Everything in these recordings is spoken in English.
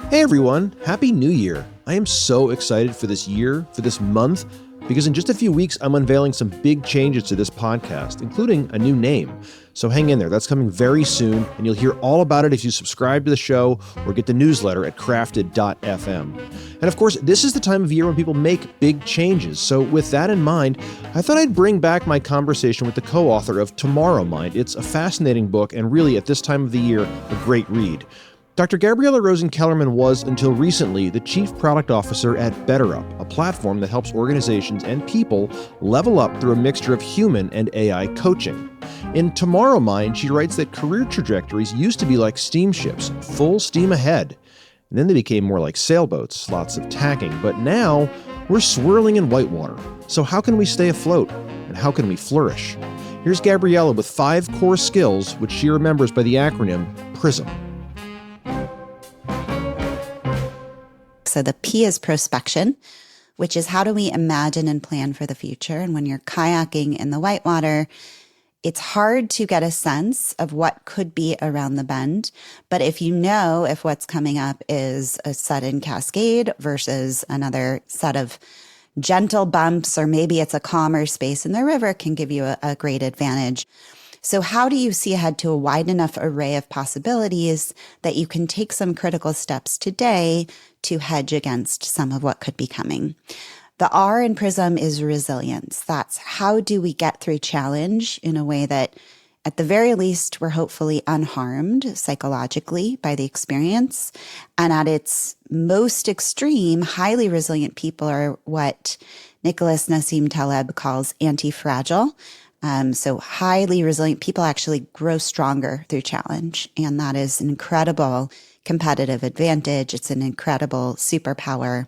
Hey everyone, Happy New Year! I am so excited for this year, for this month, because in just a few weeks I'm unveiling some big changes to this podcast, including a new name. So hang in there, that's coming very soon, and you'll hear all about it if you subscribe to the show or get the newsletter at crafted.fm. And of course, this is the time of year when people make big changes, so with that in mind, I thought I'd bring back my conversation with the co-author of Tomorrowmind. It's a fascinating book, and really, at this time of the year, a great read. Dr. Gabriella Rosen Kellerman was, until recently, the Chief Product Officer at BetterUp, a platform that helps organizations and people level up through a mixture of human and AI coaching. In Tomorrowmind, she writes that career trajectories used to be like steamships, full steam ahead. And then they became more like sailboats, lots of tacking. But now, we're swirling in Whitewater. So how can we stay afloat? And how can we flourish? Here's Gabriella with 5 core skills, which she remembers by the acronym PRISM. So the P is prospection, which is how do we imagine and plan for the future? And when you're kayaking in the Whitewater, it's hard to get a sense of what could be around the bend. But if you know if what's coming up is a sudden cascade versus another set of gentle bumps, or maybe it's a calmer space in the river, can give you a great advantage. So how do you see ahead to a wide enough array of possibilities that you can take some critical steps today to hedge against some of what could be coming? The R in PRISM is resilience. That's how do we get through challenge in a way that, at the very least, we're hopefully unharmed psychologically by the experience. And at its most extreme, highly resilient people are what Nicholas Nassim Taleb calls anti-fragile. So highly resilient people actually grow stronger through challenge. And that is an incredible competitive advantage. It's an incredible superpower,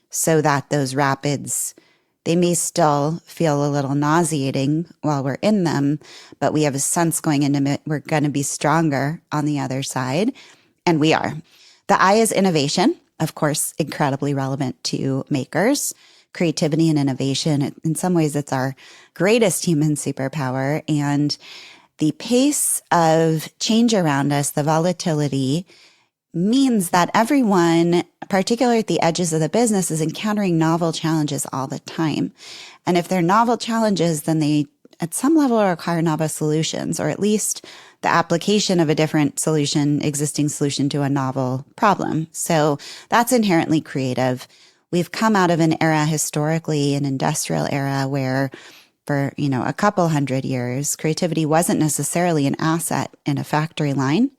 so that those rapids, they may still feel a little nauseating while we're in them, but we have a sense going into it, we're going to be stronger on the other side. And we are. The I is innovation, of course, incredibly relevant to makers. Creativity and innovation, in some ways, it's our greatest human superpower. And the pace of change around us, the volatility, means that everyone, particularly at the edges of the business, is encountering novel challenges all the time. And if they're novel challenges, then they, at some level, require novel solutions, or at least the application of a different solution, existing solution, to a novel problem. So that's inherently creative. We've come out of an era, historically, an industrial era, where for, a couple hundred years, creativity wasn't necessarily an asset in a factory line.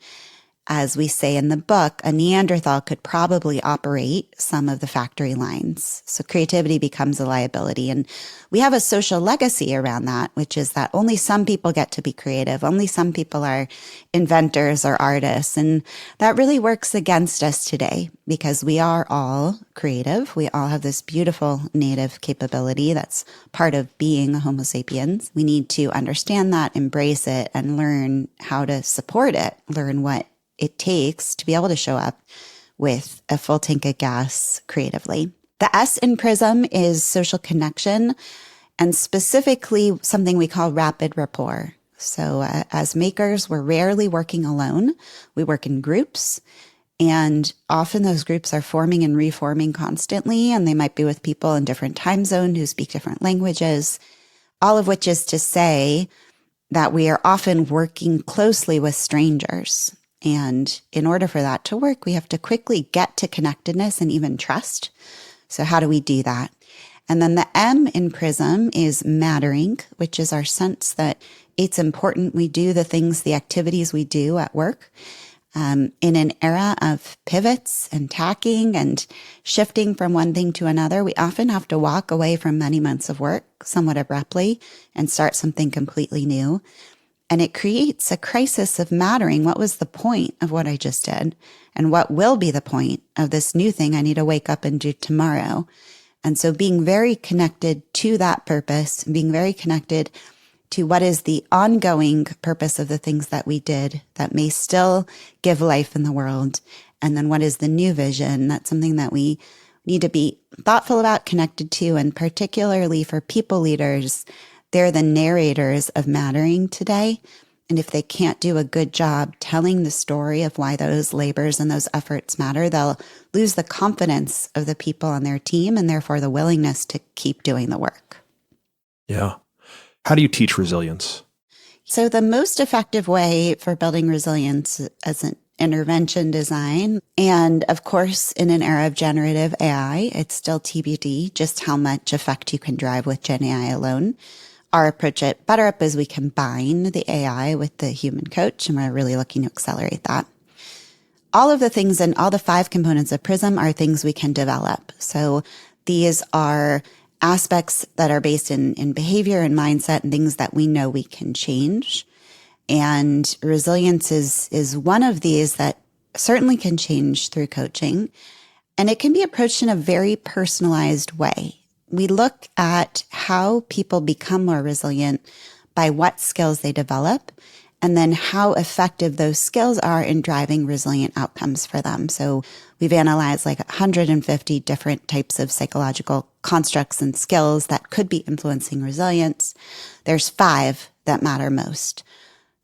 As we say in the book, a Neanderthal could probably operate some of the factory lines. So creativity becomes a liability. And we have a social legacy around that, which is that only some people get to be creative. Only some people are inventors or artists. And that really works against us today, because we are all creative. We all have this beautiful native capability that's part of being a Homo sapiens. We need to understand that, embrace it, and learn how to support it, learn what it takes to be able to show up with a full tank of gas creatively. The S in PRISM is social connection, and specifically something we call rapid rapport. So as makers, we're rarely working alone. We work in groups, and often those groups are forming and reforming constantly, and they might be with people in different time zones who speak different languages, all of which is to say that we are often working closely with strangers. And in order for that to work, we have to quickly get to connectedness and even trust. So how do we do that? And then the M in PRISM is mattering, which is our sense that it's important we do the things, the activities we do at work. In an era of pivots and tacking and shifting from one thing to another, we often have to walk away from many months of work somewhat abruptly and start something completely new. And it creates a crisis of mattering. What was the point of what I just did? And what will be the point of this new thing I need to wake up and do tomorrow? And so being very connected to that purpose, being very connected to what is the ongoing purpose of the things that we did that may still give life in the world. And then what is the new vision? That's something that we need to be thoughtful about, connected to, and particularly for people leaders, they're the narrators of mattering today. And if they can't do a good job telling the story of why those labors and those efforts matter, they'll lose the confidence of the people on their team and therefore the willingness to keep doing the work. Yeah. How do you teach resilience? So the most effective way for building resilience as an intervention design, and of course, in an era of generative AI, it's still TBD just how much effect you can drive with Gen AI alone. Our approach at BetterUp is we combine the AI with the human coach, and we're really looking to accelerate that. All of the things and all the 5 components of PRISM are things we can develop. So these are aspects that are based in behavior and mindset and things that we know we can change. And resilience is one of these that certainly can change through coaching. And it can be approached in a very personalized way. We look at how people become more resilient by what skills they develop, and then how effective those skills are in driving resilient outcomes for them. So we've analyzed like 150 different types of psychological constructs and skills that could be influencing resilience. There's 5 that matter most.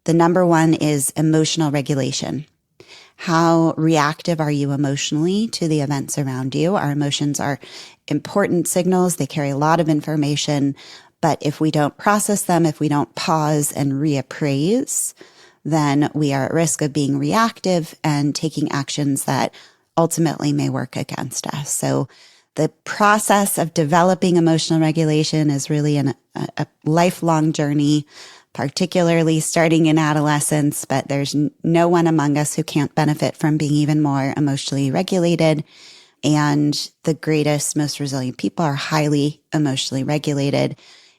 The number 1 is emotional regulation. How reactive are you emotionally to the events around you? Our emotions are important signals. They carry a lot of information. But if we don't process them, if we don't pause and reappraise, then we are at risk of being reactive and taking actions that ultimately may work against us. So the process of developing emotional regulation is really a lifelong journey, particularly starting in adolescence, but there's no one among us who can't benefit from being even more emotionally regulated. And the greatest, most resilient people are highly emotionally regulated.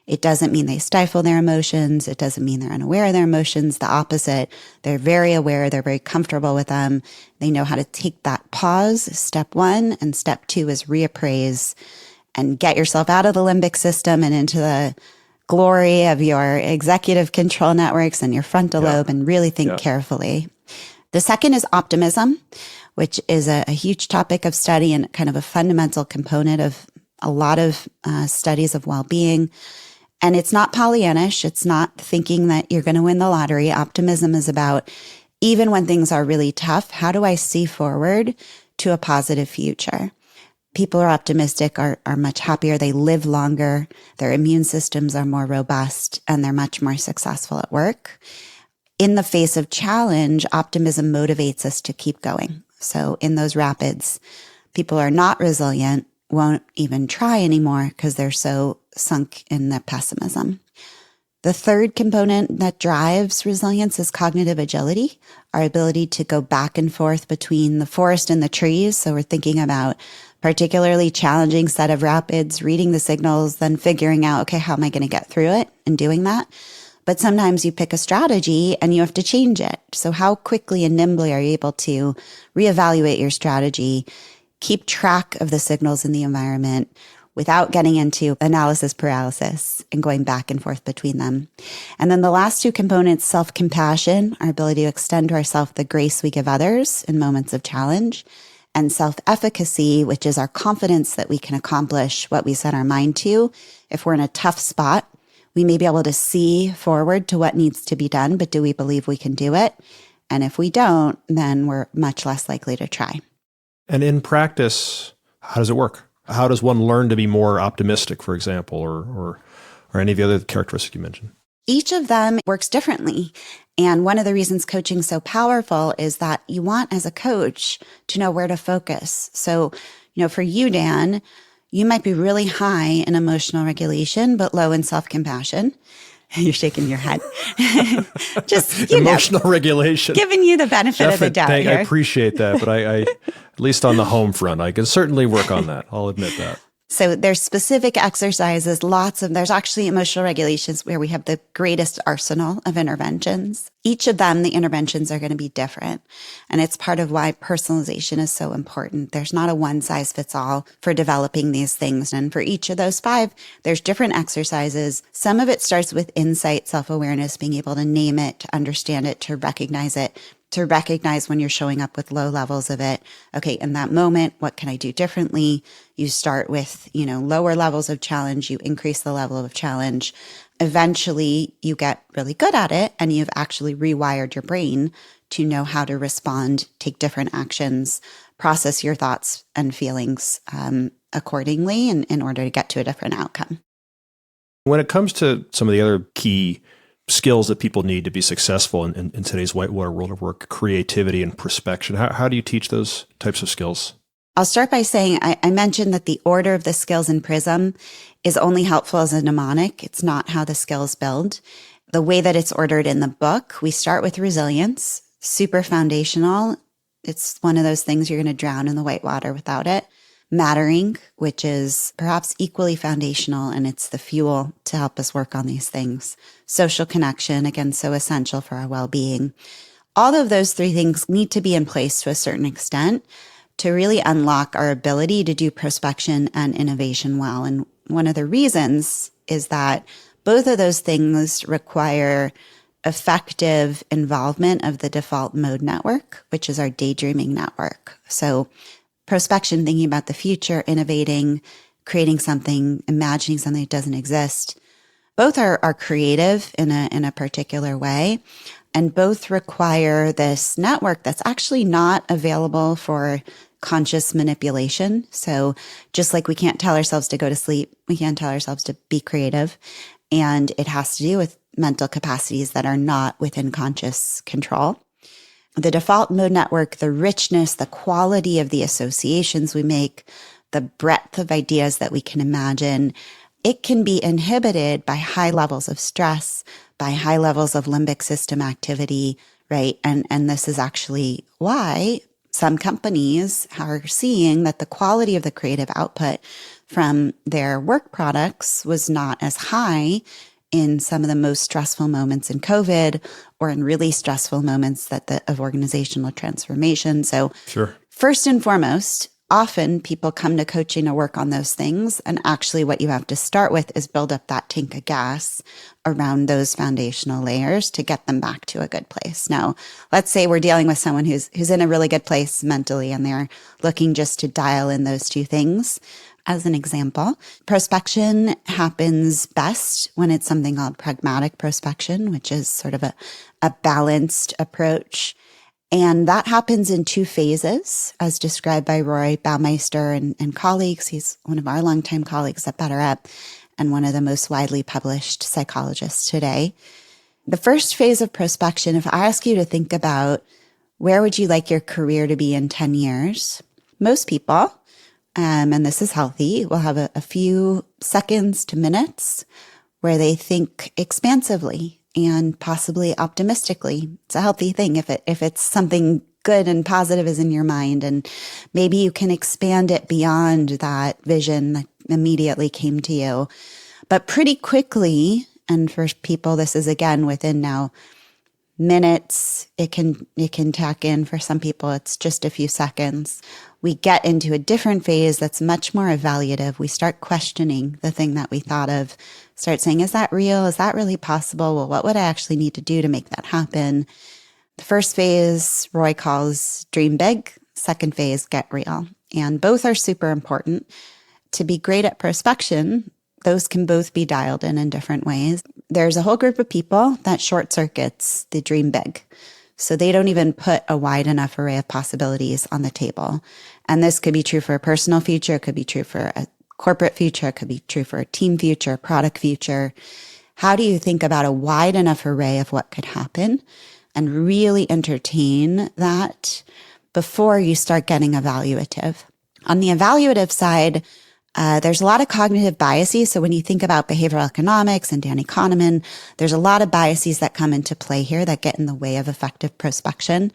It doesn't mean they stifle their emotions. It doesn't mean they're unaware of their emotions. The opposite. They're very aware. They're very comfortable with them. They know how to take that pause, step 1. And step 2 is reappraise and get yourself out of the limbic system and into the glory of your executive control networks and your frontal lobe and really think carefully. The second is optimism, which is a huge topic of study and kind of a fundamental component of a lot of studies of well-being. And it's not Pollyannish. It's not thinking that you're going to win the lottery. Optimism is about, even when things are really tough, how do I see forward to a positive future? People who are optimistic are much happier. They live longer. Their immune systems are more robust, and they're much more successful at work. In the face of challenge, optimism motivates us to keep going. So in those rapids, people are not resilient, won't even try anymore because they're so sunk in their pessimism. The third component that drives resilience is cognitive agility, our ability to go back and forth between the forest and the trees. So we're thinking about particularly challenging set of rapids, reading the signals, then figuring out, okay, how am I going to get through it and doing that? But sometimes you pick a strategy and you have to change it. So how quickly and nimbly are you able to reevaluate your strategy, keep track of the signals in the environment without getting into analysis paralysis and going back and forth between them? And then the last 2 components, self-compassion, our ability to extend to ourselves the grace we give others in moments of challenge, and self-efficacy, which is our confidence that we can accomplish what we set our mind to. If we're in a tough spot, we may be able to see forward to what needs to be done, but do we believe we can do it? And if we don't, then we're much less likely to try. And in practice, how does it work? How does one learn to be more optimistic, for example, or any of the other characteristics you mentioned? Each of them works differently. And one of the reasons coaching is so powerful is that you want, as a coach, to know where to focus. So, for you, Dan, you might be really high in emotional regulation, but low in self-compassion. You're shaking your head. Just, emotional regulation. Giving you the benefit of the doubt here. I appreciate that, but I at least on the home front, I can certainly work on that. I'll admit that. So there's specific exercises, there's actually emotional regulations where we have the greatest arsenal of interventions. Each of them, the interventions are going to be different. And it's part of why personalization is so important. There's not a one size fits all for developing these things. And for each of those 5, there's different exercises. Some of it starts with insight, self-awareness, being able to name it, to understand it, to recognize it. to recognize when you're showing up with low levels of it. Okay, in that moment, what can I do differently? You start with, lower levels of challenge, you increase the level of challenge. Eventually, you get really good at it and you've actually rewired your brain to know how to respond, take different actions, process your thoughts and feelings accordingly in order to get to a different outcome. When it comes to some of the other key skills that people need to be successful in today's whitewater world of work, creativity and prospection, how do you teach those types of skills? I'll start by saying I mentioned that the order of the skills in PRISM is only helpful as a mnemonic. It's not how the skills build. The way that it's ordered in the book, we start with resilience, super foundational. It's one of those things you're going to drown in the whitewater without it. Mattering, which is perhaps equally foundational, and it's the fuel to help us work on these things. Social connection, again, so essential for our well-being. All of those three things need to be in place to a certain extent to really unlock our ability to do prospection and innovation well. And one of the reasons is that both of those things require effective involvement of the default mode network, which is our daydreaming network. So prospection, thinking about the future, innovating, creating something, imagining something that doesn't exist. Both are creative in a particular way, and both require this network that's actually not available for conscious manipulation. So just like we can't tell ourselves to go to sleep, we can't tell ourselves to be creative. And it has to do with mental capacities that are not within conscious control. The default mode network, the richness, the quality of the associations we make, the breadth of ideas that we can imagine, it can be inhibited by high levels of stress, by high levels of limbic system activity, right? And this is actually why some companies are seeing that the quality of the creative output from their work products was not as high in some of the most stressful moments in COVID or in really stressful moments of organizational transformation. So Sure. First and foremost, often people come to coaching to work on those things. And actually what you have to start with is build up that tank of gas around those foundational layers to get them back to a good place. Now, let's say we're dealing with someone who's in a really good place mentally and they're looking just to dial in those two things. As an example, prospection happens best when it's something called pragmatic prospection, which is sort of a balanced approach. And that happens in two phases, as described by Roy Baumeister and colleagues. He's one of our longtime colleagues at BetterUp and one of the most widely published psychologists today. The first phase of prospection, if I ask you to think about where would you like your career to be in 10 years, most people, and this is healthy, will have a few seconds to minutes where they think expansively and possibly optimistically. It's a healthy thing if it's something good and positive is in your mind, and maybe you can expand it beyond that vision that immediately came to you. But pretty quickly, and for people, this is again within now minutes, it can tack in. For some people, it's just a few seconds. We get into a different phase that's much more evaluative. We start questioning the thing that we thought of, start saying, is that real? Is that really possible? Well, what would I actually need to do to make that happen? The first phase, Roy calls dream big. Second phase, get real. And both are super important. To be great at prospection, those can both be dialed in different ways. There's a whole group of people that short circuits the dream big. So they don't even put a wide enough array of possibilities on the table. And this could be true for a personal future. It could be true for a corporate future. It could be true for a team future, a product future. How do you think about a wide enough array of what could happen and really entertain that before you start getting evaluative? On the evaluative side, there's a lot of cognitive biases. So when you think about behavioral economics and Danny Kahneman, there's a lot of biases that come into play here that get in the way of effective prospection.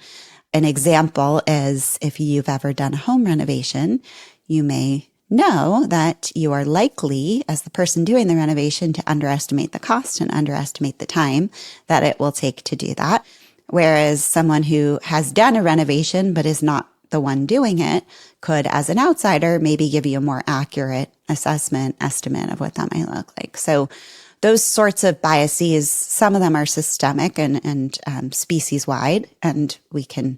An example is if you've ever done a home renovation, you may know that you are likely, as the person doing the renovation, to underestimate the cost and underestimate the time that it will take to do that. Whereas someone who has done a renovation but is not the one doing it could, as an outsider, maybe give you a more accurate assessment, estimate of what that might look like. So those sorts of biases, some of them are systemic and species wide, and we can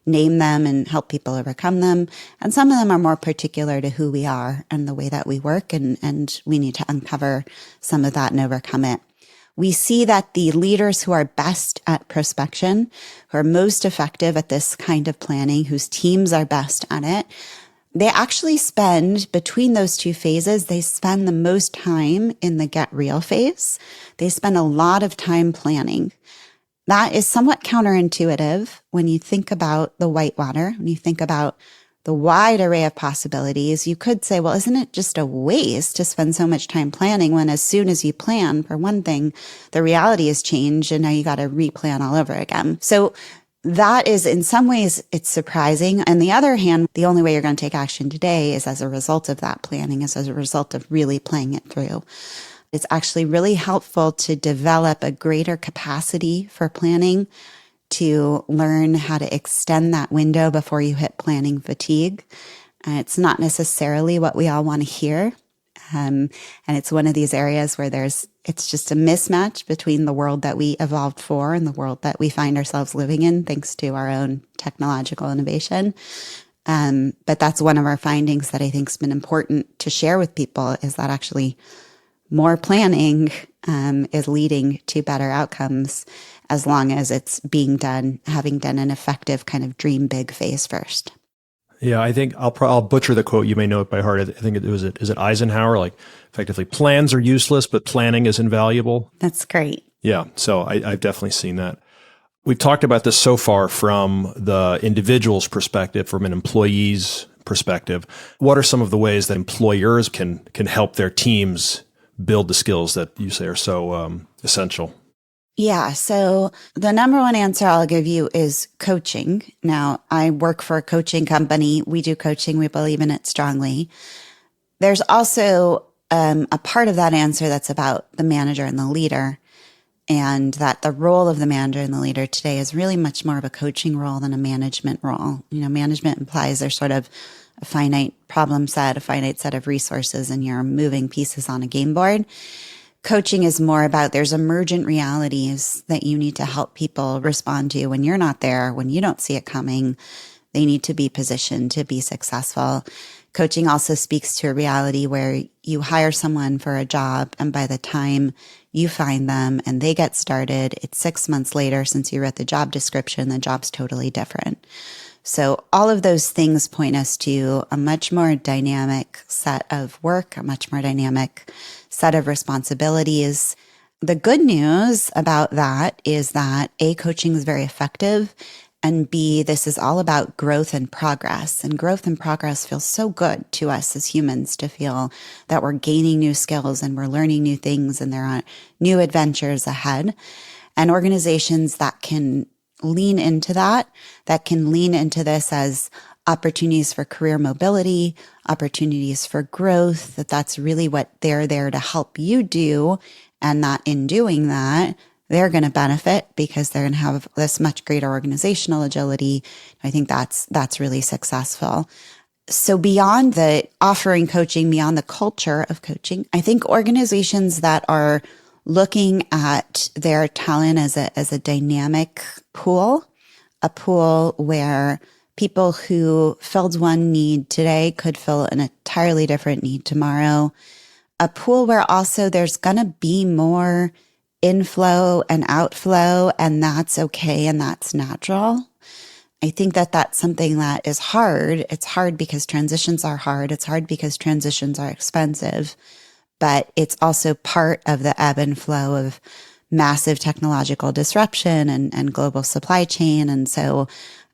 name them and help people overcome them. And some of them are more particular to who we are and the way that we work. And we need to uncover some of that and overcome it. We see that the leaders who are best at prospection, who are most effective at this kind of planning, whose teams are best at it, they actually spend, between those two phases, they spend the most time in the get real phase. They spend a lot of time planning. That is somewhat counterintuitive when you think about the Whitewater, when you think about the wide array of possibilities. You could say, well, isn't it just a waste to spend so much time planning when as soon as you plan for one thing, the reality has changed and now you got to replan all over again. So that is, in some ways, it's surprising. On the other hand, the only way you're going to take action today is as a result of that planning, is as a result of really playing it through. It's actually really helpful to develop a greater capacity for planning, to learn how to extend that window before you hit planning fatigue. And it's not necessarily what we all want to hear. And it's one of these areas where it's just a mismatch between the world that we evolved for and the world that we find ourselves living in, thanks to our own technological innovation. But that's one of our findings that I think has been important to share with people, is that actually more planning is leading to better outcomes, as long as it's being done, having done an effective kind of dream big phase first. Yeah, I think I'll butcher the quote. You may know it by heart. I think is it Eisenhower? Like, effectively, plans are useless, but planning is invaluable. That's great. Yeah, so I've definitely seen that. We've talked about this so far from the individual's perspective, from an employee's perspective. What are some of the ways that employers can help their teams build the skills that you say are so essential? Yeah. So the number one answer I'll give you is coaching. Now, I work for a coaching company. We do coaching. We believe in it strongly. There's also a part of that answer that's about the manager and the leader, and that the role of the manager and the leader today is really much more of a coaching role than a management role. You know, management implies there's sort of a finite problem set, a finite set of resources, and you're moving pieces on a game board. Coaching is more about, there's emergent realities that you need to help people respond to when you're not there, when you don't see it coming. They need to be positioned to be successful. Coaching also speaks to a reality where you hire someone for a job, and by the time you find them and they get started, it's 6 months later since you read the job description, the job's totally different. So all of those things point us to a much more dynamic set of work, a much more dynamic set of responsibilities. The good news about that is that A, coaching is very effective, and B, this is all about growth and progress. And growth and progress feels so good to us as humans, to feel that we're gaining new skills and we're learning new things and there are new adventures ahead. And organizations that can lean into that can lean into this as opportunities for career mobility, opportunities for growth, that's really what they're there to help you do. And that in doing that, they're going to benefit because they're going to have this much greater organizational agility. I think that's really successful. So beyond the offering coaching, beyond the culture of coaching, I think organizations that are looking at their talent as a dynamic pool, a pool where people who filled one need today could fill an entirely different need tomorrow, a pool where also there's going to be more inflow and outflow, and that's okay and that's natural. I think that that's something that is hard. It's hard because transitions are hard. It's hard because transitions are expensive. But it's also part of the ebb and flow of massive technological disruption and global supply chain. And so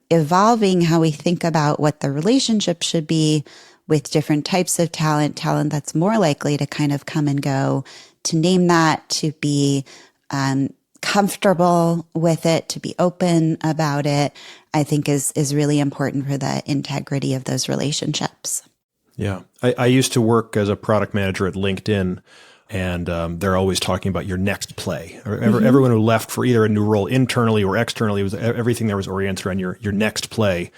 evolving how we think about what the relationship should be with different types of talent that's more likely to kind of come and go, to name that, to be comfortable with it, to be open about it, I think is really important for the integrity of those relationships. Yeah. I used to work as a product manager at LinkedIn, and they're always talking about your next play. Everyone who left for either a new role internally or externally, was everything there was oriented around your next play,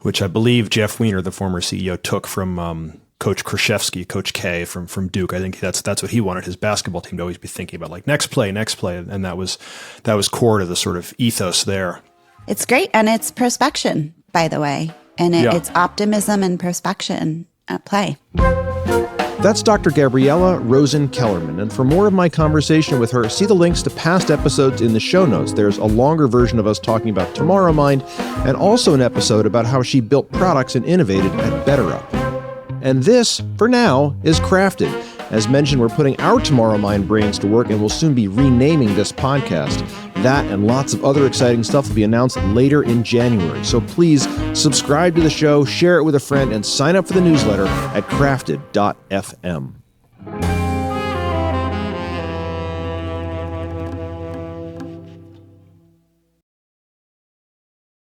which I believe Jeff Weiner, the former CEO, took from Coach Krzyzewski, Coach K from Duke. I think that's what he wanted his basketball team to always be thinking about, like next play, and that was core to the sort of ethos there. It's great, and it's perspection, by the way, and it's optimism and perspection at play. That's Dr. Gabriella Rosen Kellerman, and for more of my conversation with her, see the links to past episodes in the show notes. There's a longer version of us talking about Tomorrowmind, and also an episode about how she built products and innovated at BetterUp. And this, for now, is Crafted. As mentioned, we're putting our Tomorrowmind brains to work, and we'll soon be renaming this podcast. That and lots of other exciting stuff will be announced later in January. So please subscribe to the show, share it with a friend, and sign up for the newsletter at crafted.fm.